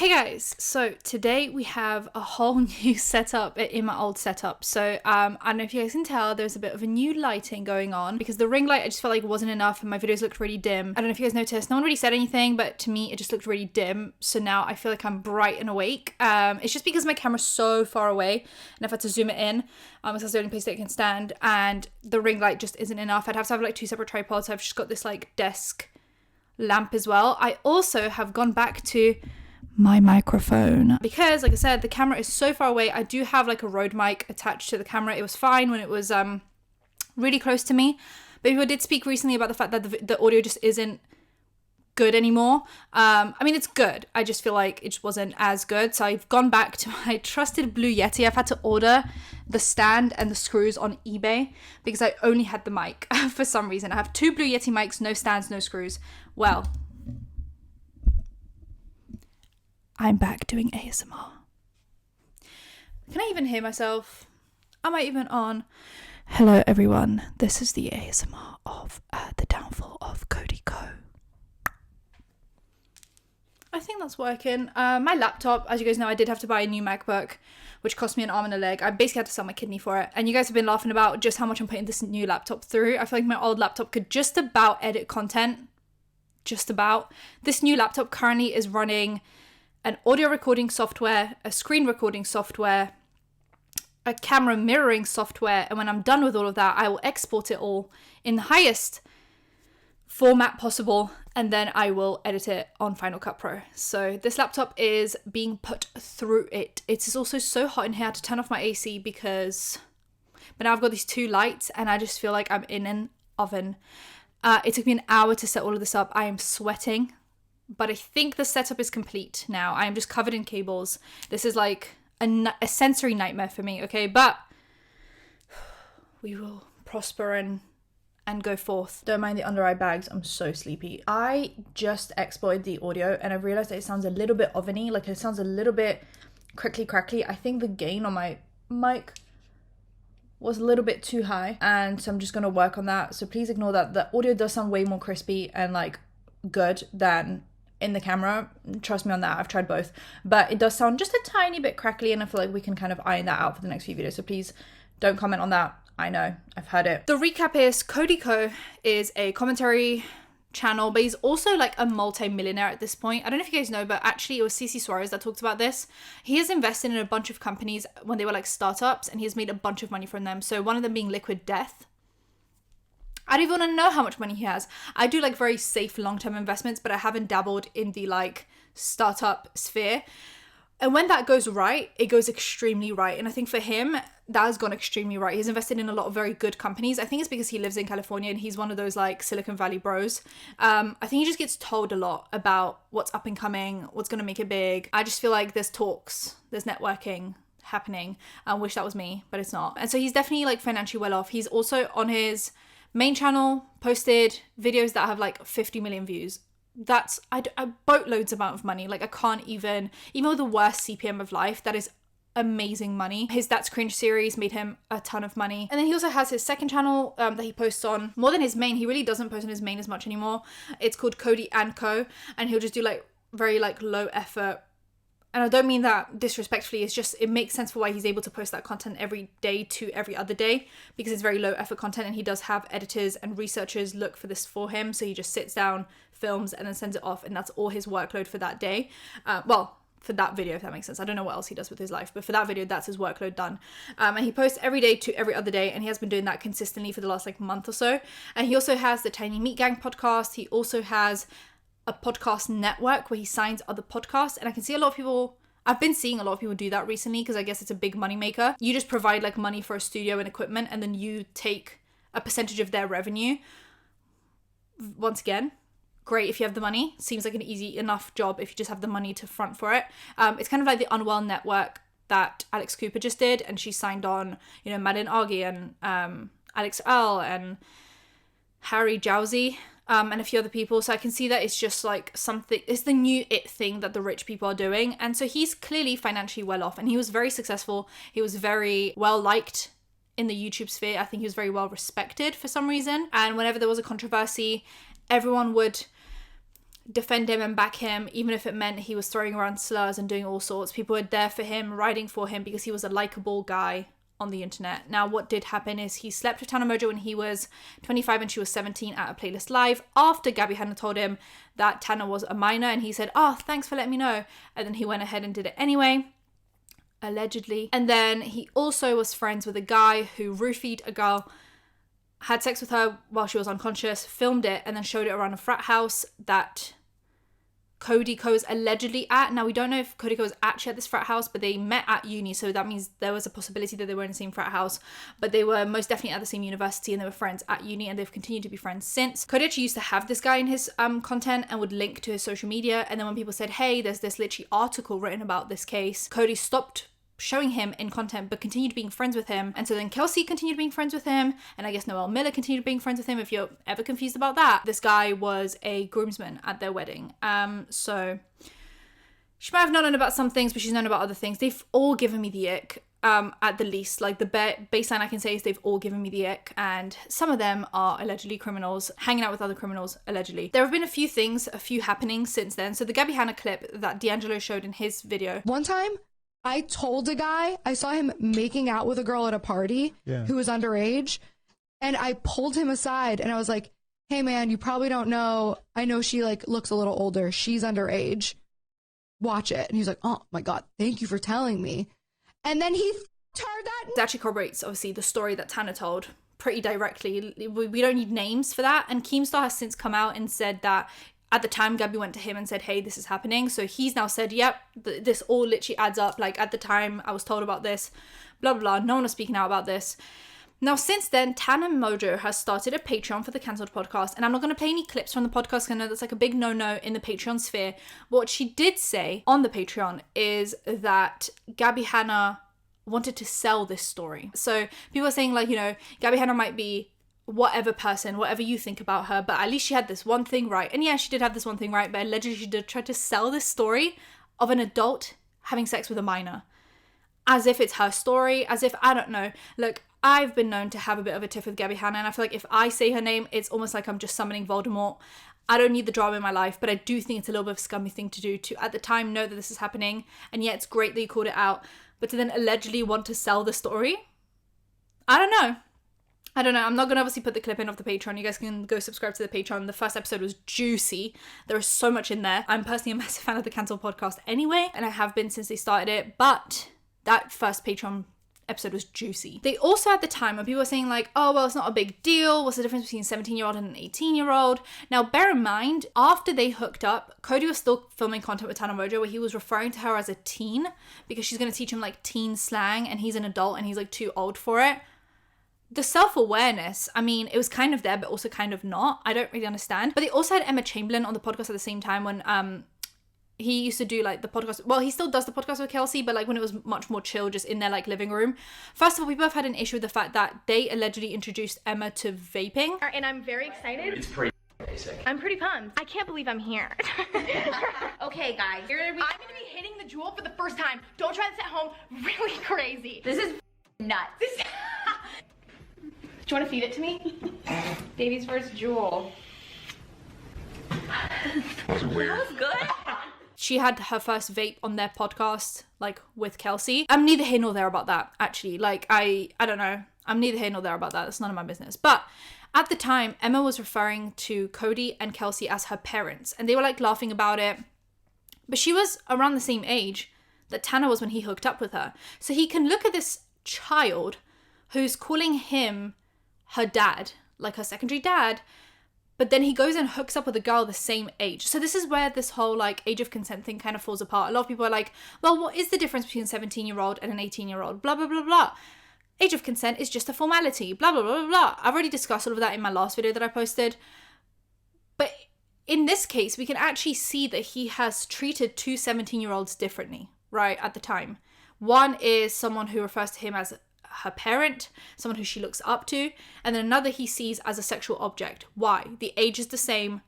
Hey guys, so today we have a whole new setup in my old setup. So I don't know if you guys can tell, there's a bit of a new lighting going on because the ring light I just felt like wasn't enough and my videos looked really dim. I don't know if you guys noticed, no one really said anything, but to me it just looked really dim. So now I feel like I'm bright and awake. It's just because my camera's so far away and if I had to zoom it in, it's the only place that it can stand, and the ring light just isn't enough. I'd have to have like two separate tripods. So I've just got this like desk lamp as well. I also have gone back to my microphone because, like I said, the camera is so far away. I do have like a Rode mic attached to the camera. It was fine when it was really close to me, but people did speak recently about the fact that the audio just isn't good anymore. I mean, it's good, I just feel like it just wasn't as good. So I've gone back to my trusted Blue Yeti. I've had to order the stand and the screws on eBay because I only had the mic for some reason. I have two Blue Yeti mics, no stands, no screws. Well, I'm back doing ASMR. Can I even hear myself? Am I even on? Hello everyone, this is the ASMR of the downfall of Cody Ko. I think that's working. My laptop, as you guys know, I did have to buy a new MacBook, which cost me an arm and a leg. I basically had to sell my kidney for it. And you guys have been laughing about just how much I'm putting this new laptop through. I feel like my old laptop could just about edit content. Just about. This new laptop currently is running an audio recording software, a screen recording software, a camera mirroring software, and when I'm done with all of that, I will export it all in the highest format possible, and then I will edit it on Final Cut Pro. So this laptop is being put through it. It is also so hot in here. I had to turn off my AC but now I've got these two lights and I just feel like I'm in an oven. It took me an hour to set all of this up. I am sweating. But I think the setup is complete now. I am just covered in cables. This is like a sensory nightmare for me, okay? But we will prosper and go forth. Don't mind the under eye bags. I'm so sleepy. I just exported the audio and I realized that it sounds a little bit oveny. Like it sounds a little bit crackly. I think the gain on my mic was a little bit too high. And so I'm just going to work on that. So please ignore that. The audio does sound way more crispy and like good than in the camera. Trust me on that, I've tried both, but it does sound just a tiny bit crackly and I feel like we can kind of iron that out for the next few videos, so please don't comment on that. I know, I've heard it. The recap is Cody Ko is a commentary channel, but he's also like a multi-millionaire at this point. I don't know if you guys know, but actually it was CC Suarez that talked about this. He has invested in a bunch of companies when they were like startups and he has made a bunch of money from them, so one of them being Liquid Death. I don't even want to know how much money he has. I do like very safe long-term investments, but I haven't dabbled in the like startup sphere. And when that goes right, it goes extremely right. And I think for him, that has gone extremely right. He's invested in a lot of very good companies. I think it's because he lives in California and he's one of those like Silicon Valley bros. I think he just gets told a lot about what's up and coming, what's going to make it big. I just feel like there's talks, there's networking happening. I wish that was me, but it's not. And so he's definitely like financially well off. He's also on his main channel posted videos that have like 50 million views. That's a boatloads amount of money. Like I can't even with the worst CPM of life, that is amazing money. His That's Cringe series made him a ton of money. And then he also has his second channel that he posts on more than his main. He really doesn't post on his main as much anymore. It's called Cody Ko, and he'll just do like very like low effort. And I don't mean that disrespectfully, it's just, it makes sense for why he's able to post that content every day to every other day, because it's very low effort content and he does have editors and researchers look for this for him. So he just sits down, films, and then sends it off, and that's all his workload for that day. For that video, if that makes sense. I don't know what else he does with his life, but for that video, that's his workload done. And he posts every day to every other day, and he has been doing that consistently for the last like month or so. And he also has the Tiny Meat Gang podcast. He also has a podcast network where he signs other podcasts, and I can see I've been seeing a lot of people do that recently because I guess it's a big money maker. You just provide like money for a studio and equipment, and then you take a percentage of their revenue. Once again, great if you have the money. Seems like an easy enough job if you just have the money to front for it. It's kind of like the Unwell Network that Alex Cooper just did, and she signed on, Madeline Argy and Alex Earl and Harry Jowsey. And a few other people. So I can see that it's just like something, it's the new it thing that the rich people are doing. And so he's clearly financially well off, and he was very successful. He was very well liked in the YouTube sphere. I think he was very well respected for some reason. And whenever there was a controversy, everyone would defend him and back him, even if it meant he was throwing around slurs and doing all sorts. People were there for him, riding for him, because he was a likable guy on the internet. Now, what did happen is he slept with Tana Mojo when he was 25 and she was 17 at a playlist live, after Gabby Hanna told him that Tana was a minor, and he said, oh, thanks for letting me know. And then he went ahead and did it anyway, allegedly. And then he also was friends with a guy who roofied a girl, had sex with her while she was unconscious, filmed it, and then showed it around a frat house that Cody Ko is allegedly at. Now, we don't know if Cody Ko is actually at this frat house, but they met at uni, so that means there was a possibility that they were in the same frat house, but they were most definitely at the same university, and they were friends at uni, and they've continued to be friends since. Cody actually used to have this guy in his content and would link to his social media, and then when people said, hey, there's this literally article written about this case, Cody stopped showing him in content but continued being friends with him. And so then Kelsey continued being friends with him, and I guess Noelle Miller continued being friends with him. If you're ever confused about that, this guy was a groomsman at their wedding. So she might have not known about some things, but she's known about other things. They've all given me the ick, at the least. Like, the baseline I can say is they've all given me the ick, and some of them are allegedly criminals, hanging out with other criminals, allegedly. There have been a few happenings since then. So the Gabby Hanna clip that D'Angelo showed in his video. One time, I told a guy, I saw him making out with a girl at a party who was underage, and I pulled him aside and I was like, hey man, you probably don't know, I know she like looks a little older, she's underage, watch it. And he's like, oh my God, thank you for telling me. And then he turned that. It actually corroborates, obviously, the story that Tana told pretty directly. We don't need names for that. And Keemstar has since come out and said that at the time, Gabby went to him and said, hey, this is happening. So he's now said, yep, this all literally adds up. Like, at the time, I was told about this, blah, blah, blah. No one was speaking out about this. Now, since then, Tana Mojo has started a Patreon for the Cancelled podcast. And I'm not going to play any clips from the podcast, because I know that's like a big no-no in the Patreon sphere. But what she did say on the Patreon is that Gabby Hanna wanted to sell this story. So people are saying, like, you know, Gabby Hanna might be whatever person, whatever you think about her, but at least she had this one thing right. And yeah, she did have this one thing right, but allegedly she did try to sell this story of an adult having sex with a minor, as if it's her story, as if, I don't know. Look, I've been known to have a bit of a tiff with Gabby Hanna, and I feel like if I say her name, it's almost like I'm just summoning Voldemort. I don't need the drama in my life, but I do think it's a little bit of a scummy thing to do, to at the time know that this is happening, and yeah, it's great that you called it out, but to then allegedly want to sell the story? I don't know. I'm not going to obviously put the clip in of the Patreon. You guys can go subscribe to the Patreon. The first episode was juicy. There is so much in there. I'm personally a massive fan of the Cancel podcast anyway, and I have been since they started it, but that first Patreon episode was juicy. They also, at the time, when people were saying like, oh, well, it's not a big deal, what's the difference between a 17-year-old and an 18-year-old? Now, bear in mind, after they hooked up, Cody was still filming content with Tana Mojo where he was referring to her as a teen, because she's going to teach him like teen slang, and he's an adult and he's like too old for it. The self-awareness, I mean, it was kind of there, but also kind of not. I don't really understand. But they also had Emma Chamberlain on the podcast at the same time when he used to do like the podcast. Well, he still does the podcast with Kelsey, but like when it was much more chill, just in their like living room. First of all, we both had an issue with the fact that they allegedly introduced Emma to vaping. And I'm very excited. It's pretty basic. I'm pretty pumped. I can't believe I'm here. Okay, guys. I'm gonna be hitting the Juul for the first time. Don't try this at home. Really crazy. This is nuts. Do you want to feed it to me? Baby's first Juul. That's weird. That was good. She had her first vape on their podcast, like with Kelsey. I'm neither here nor there about that, actually. Like, I don't know. I'm neither here nor there about that. That's none of my business. But at the time, Emma was referring to Cody and Kelsey as her parents, and they were like laughing about it. But she was around the same age that Tana was when he hooked up with her. So he can look at this child who's calling him her dad, like her secondary dad, but then he goes and hooks up with a girl the same age. So this is where this whole like age of consent thing kind of falls apart. A lot of people are like, well, what is the difference between a 17-year-old and an 18-year-old? Blah, blah, blah, blah. Age of consent is just a formality. Blah, blah, blah, blah, blah. I've already discussed all of that in my last video that I posted. But in this case, we can actually see that he has treated two 17-year-olds differently, right, at the time. One is someone who refers to him as her parent, someone who she looks up to, and then another he sees as a sexual object. Why? The age is the same.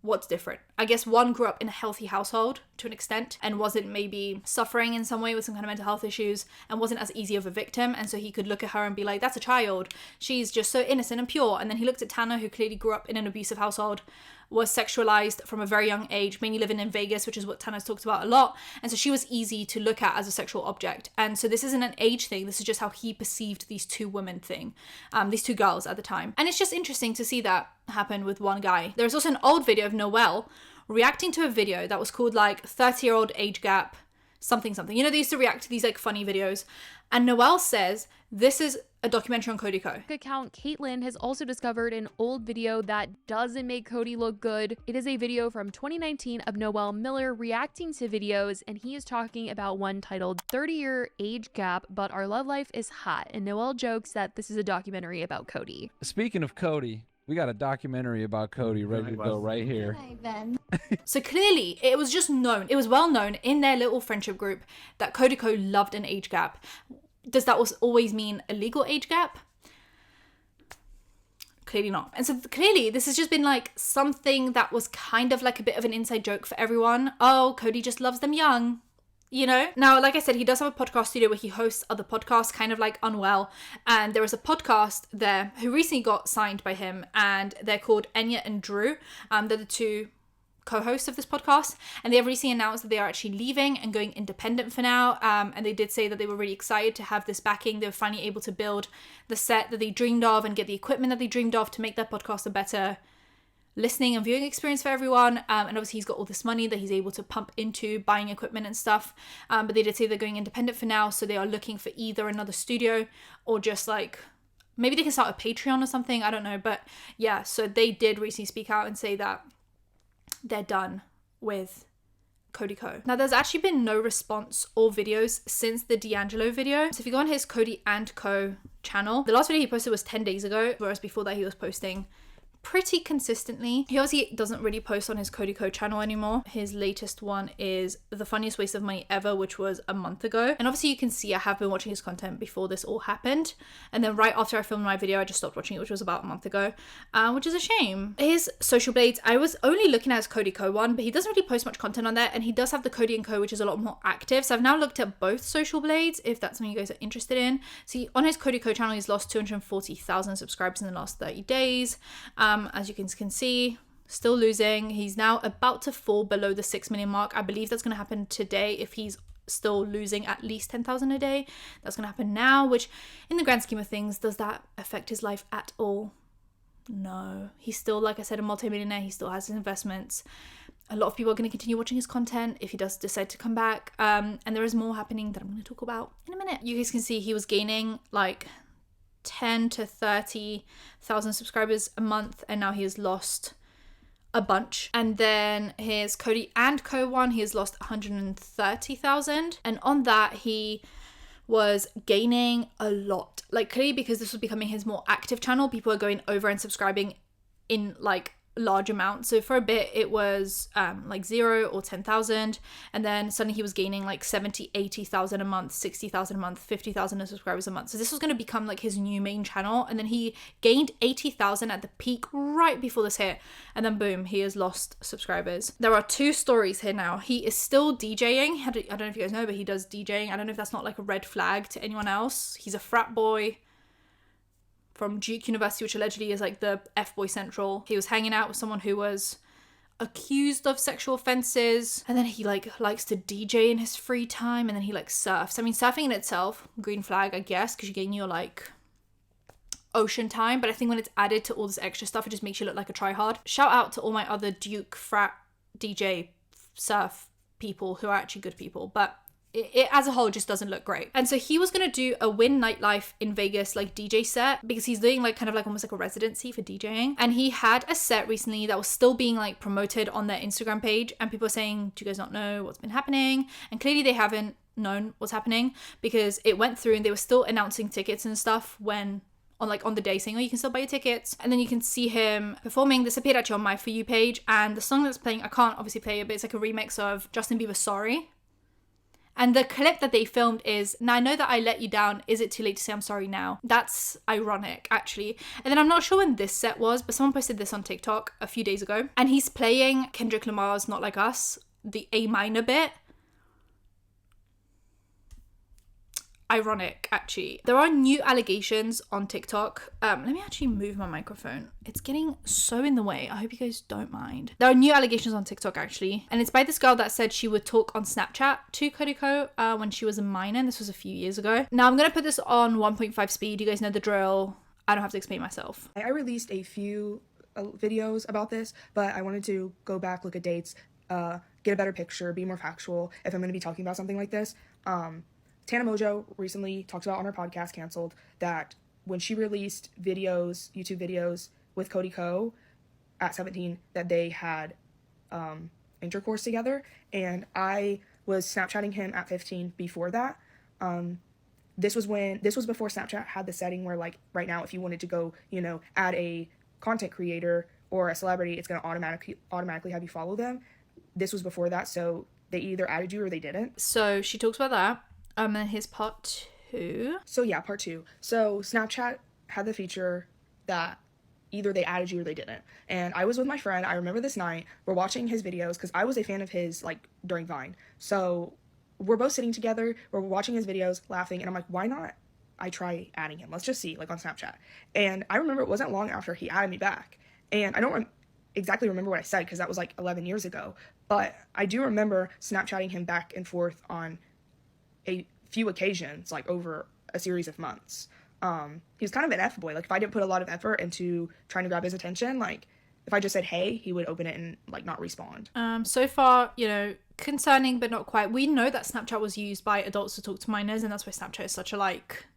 What's different? I guess one grew up in a healthy household to an extent and wasn't maybe suffering in some way with some kind of mental health issues and wasn't as easy of a victim, and so he could look at her and be like, that's a child, she's just so innocent and pure. And then he looked at Tana, who clearly grew up in an abusive household, was sexualized from a very young age, mainly living in Vegas, which is what Tana's talked about a lot. And so she was easy to look at as a sexual object. And so this isn't an age thing. This is just how he perceived these two women thing, these two girls at the time. And it's just interesting to see that happen with one guy. There's also an old video of Noelle reacting to a video that was called like 30-year-old age gap, something. You know, they used to react to these like funny videos. And Noelle says, this is a documentary on Cody Ko. Account Caitlin has also discovered an old video that doesn't make Cody look good. It is a video from 2019 of Noelle Miller reacting to videos, and he is talking about one titled 30-year age gap, but our love life is hot. And Noelle jokes that this is a documentary about Cody. Speaking of Cody, we got a documentary about Cody ready to go right here. Hi, Ben. So clearly, it was just known, it was well known in their little friendship group that Cody Ko loved an age gap. Does that always mean a legal age gap? Clearly not. And so clearly, this has just been like something that was kind of like a bit of an inside joke for everyone. Oh, Cody just loves them young. You know? Now, like I said, he does have a podcast studio where he hosts other podcasts, kind of like Unwell. And there is a podcast there who recently got signed by him, and they're called Enya and Drew. They're the two co-hosts of this podcast, and they have recently announced that they are actually leaving and going independent for now. And they did say that they were really excited to have this backing. They were finally able to build the set that they dreamed of and get the equipment that they dreamed of to make their podcast a better listening and viewing experience for everyone. And obviously he's got all this money that he's able to pump into buying equipment and stuff. But they did say they're going independent for now, so they are looking for either another studio or just like maybe they can start a Patreon or something. I don't know. But yeah, so they did recently speak out and say that they're done with Cody Ko. Now, there's actually been no response or videos since the D'Angelo video. So if you go on his Cody and Co channel, the last video he posted was 10 days ago, whereas before that he was posting pretty consistently. He obviously doesn't really post on his Cody Ko channel anymore. His latest one is The Funniest Waste of Money Ever, which was a month ago. And obviously you can see I have been watching his content before this all happened. And then right after I filmed my video, I just stopped watching it, which was about a month ago, which is a shame. His social blades, I was only looking at his Cody Ko one, but he doesn't really post much content on there. And he does have the Cody and Co, which is a lot more active. So I've now looked at both social blades, if that's something you guys are interested in. See, on his Cody Ko channel, he's lost 240,000 subscribers in the last 30 days. As you can see, still losing. He's now about to fall below the 6 million mark. I believe that's going to happen today if he's still losing at least 10,000 a day. That's going to happen now, which in the grand scheme of things, does that affect his life at all? No. He's still, like I said, a multimillionaire. He still has his investments. A lot of people are going to continue watching his content if he does decide to come back. And there is more happening that I'm going to talk about in a minute. You guys can see he was gaining like 10 to 30,000 subscribers a month, and now he has lost a bunch. And then his Cody and Co one, he has lost 130,000, and on that he was gaining a lot, like clearly because this was becoming his more active channel. People are going over and subscribing in like large amounts. So for a bit it was like 0 or 10,000, and then suddenly he was gaining like 70,000-80,000 a month, 60,000 a month, 50,000 subscribers a month. So this was going to become like his new main channel, and then he gained 80,000 at the peak right before this hit, and then boom, he has lost subscribers. There are two stories here now. He is still DJing. I don't know if you guys know, but he does DJing. I don't know if that's not like a red flag to anyone else. He's a frat boy from Duke University, which allegedly is like the F-boy central. He was hanging out with someone who was accused of sexual offenses, and then he like likes to DJ in his free time, and then he like surfs. I mean, surfing in itself, green flag, I guess, because you're getting your like ocean time, but I think when it's added to all this extra stuff, it just makes you look like a tryhard. Shout out to all my other Duke frat DJ surf people who are actually good people, but it as a whole just doesn't look great. And so he was going to do a Win Nightlife in Vegas like DJ set, because he's doing like kind of like almost like a residency for DJing, and he had a set recently that was still being like promoted on their Instagram page, and people are saying, do you guys not know what's been happening? And clearly they haven't known what's happening, because it went through and they were still announcing tickets and stuff when on the day, saying, oh, you can still buy your tickets. And then you can see him performing. This appeared actually on my For You page, and the song that's playing, I can't obviously play it, but it's like a remix of Justin Bieber's Sorry. And the clip that they filmed is, now I know that I let you down, is it too late to say I'm sorry now? That's ironic, actually. And then I'm not sure when this set was, but someone posted this on TikTok a few days ago, and he's playing Kendrick Lamar's Not Like Us, the A minor bit. ironic, actually. There are new allegations on TikTok. Let me actually move my microphone. It's getting so in the way. I hope you guys don't mind. There are new allegations on TikTok, actually. And it's by this girl that said she would talk on Snapchat to Cody Ko when she was a minor. And this was a few years ago. Now, I'm going to put this on 1.5 speed. You guys know the drill. I don't have to explain myself. I released a few videos about this, but I wanted to go back, look at dates, get a better picture, be more factual if I'm going to be talking about something like this. Tana Mojo recently talked about on her podcast, Canceled, that when she released videos, YouTube videos with Cody Ko at 17, that they had intercourse together, and I was Snapchatting him at 15 before that. This was before Snapchat had the setting where, like, right now, if you wanted to go, you know, add a content creator or a celebrity, it's going to automatically have you follow them. This was before that, so they either added you or they didn't. So she talks about that. And here's part 2. So yeah, part 2. So Snapchat had the feature that either they added you or they didn't. And I was with my friend. I remember this night. We're watching his videos because I was a fan of his, like, during Vine. So we're both sitting together. We're watching his videos, laughing. And I'm like, why not I try adding him? Let's just see, like, on Snapchat. And I remember it wasn't long after he added me back. And I don't exactly remember what I said because that was, like, 11 years ago. But I do remember Snapchatting him back and forth on a few occasions, like over a series of months. He was kind of an F-boy. Like, if I didn't put a lot of effort into trying to grab his attention, like, if I just said, hey, he would open it and, like, not respond. So far, you know, concerning, but not quite. We know that Snapchat was used by adults to talk to minors, and that's why Snapchat is such a, like,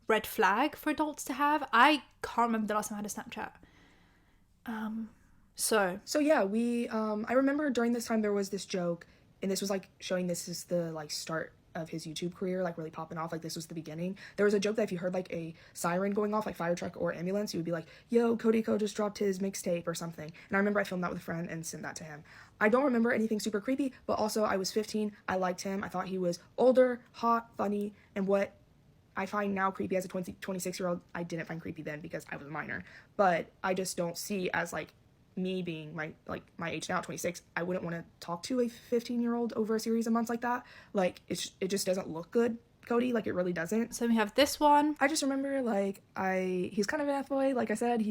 red flag for adults to have. I can't remember the last time I had a Snapchat. So yeah, I remember during this time there was this joke, and this was, like, showing this is the, like, start of his YouTube career, like, really popping off. Like, this was the beginning. There was a joke that if you heard, like, a siren going off, like fire truck or ambulance, you would be like, yo, Cody Ko just dropped his mixtape or something. And I remember I filmed that with a friend and sent that to him. I don't remember anything super creepy, but also I was 15. I liked him. I thought he was older, hot, funny, and what I find now creepy as a 26-year-old, I didn't find creepy then because I was a minor. But I just don't see as, like, me being my age now, 26, I wouldn't want to talk to a 15-year-old over a series of months like that. Like, it just doesn't look good, Cody. Like, it really doesn't. we have this one. I just remember, like, he's kind of an F-boy. Like I said,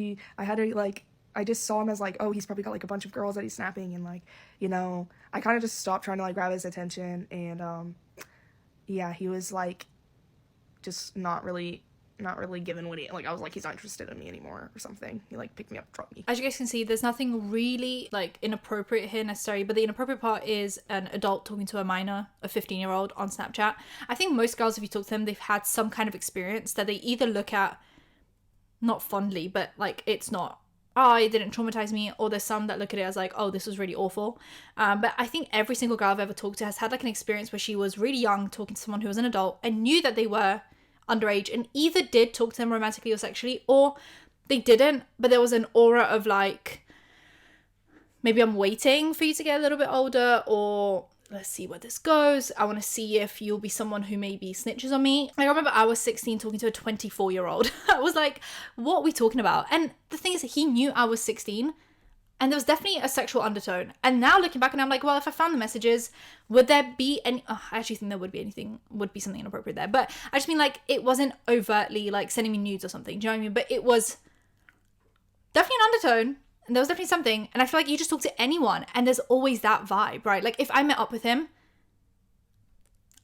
I just saw him as, like, oh, he's probably got, like, a bunch of girls that he's snapping, and, like, you know, I kind of just stopped trying to, like, grab his attention, and yeah, he was, like, just not really given what he, like, I was like, he's not interested in me anymore or something. He, like, picked me up, dropped me. As you guys can see, there's nothing really, like, inappropriate here necessarily, but the inappropriate part is an adult talking to a minor, a 15-year-old on Snapchat. I think most girls, if you talk to them, they've had some kind of experience that they either look at, not fondly, but, like, it's not, oh, it didn't traumatize me, or there's some that look at it as, like, oh, this was really awful. But I think every single girl I've ever talked to has had, like, an experience where she was really young talking to someone who was an adult and knew that they were underage and either did talk to them romantically or sexually, or they didn't, but there was an aura of, like, maybe I'm waiting for you to get a little bit older, or let's see where this goes. I want to see if you'll be someone who maybe snitches on me. I remember I was 16 talking to a 24-year-old. I was like, what are we talking about? And the thing is, he knew I was 16, and there was definitely a sexual undertone. And now looking back, and I'm like, well, if I found the messages, would there be any... Oh, I actually think there would be something inappropriate there. But I just mean, like, it wasn't overtly, like, sending me nudes or something. Do you know what I mean? But it was definitely an undertone. And there was definitely something. And I feel like you just talk to anyone, and there's always that vibe, right? Like, if I met up with him,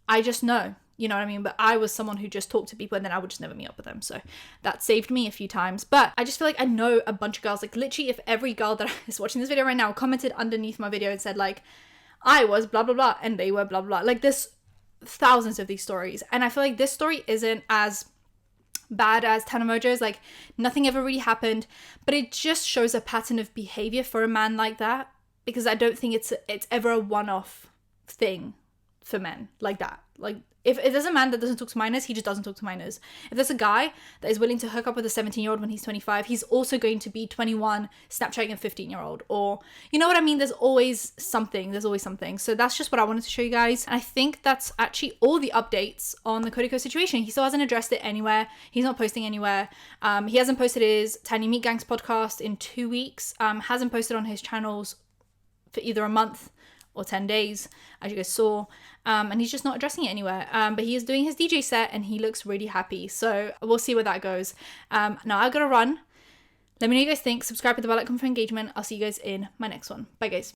I just know. You know what I mean? But I was someone who just talked to people and then I would just never meet up with them. So that saved me a few times. But I just feel like I know a bunch of girls. Like, literally, if every girl that is watching this video right now commented underneath my video and said, like, I was blah, blah, blah, and they were blah, blah, blah. Like, there's thousands of these stories. And I feel like this story isn't as bad as Tana Mojo's. Like, nothing ever really happened. But it just shows a pattern of behavior for a man like that. Because I don't think it's ever a one-off thing for men like that. Like, if there's a man that doesn't talk to minors, he just doesn't talk to minors. If there's a guy that is willing to hook up with a 17-year-old when he's 25, he's also going to be 21, Snapchatting a 15-year-old. Or, you know what I mean? There's always something. So that's just what I wanted to show you guys. And I think that's actually all the updates on the Cody Ko situation. He still hasn't addressed it anywhere. He's not posting anywhere. He hasn't posted his Tiny Meat Gangs podcast in 2 weeks. Hasn't posted on his channels for either a month or 10 days, as you guys saw, and he's just not addressing it anywhere. But he is doing his DJ set and he looks really happy, so we'll see where that goes. Now I gotta run. Let me know what you guys think. Subscribe with the bell icon for engagement. I'll see you guys in my next one. Bye guys.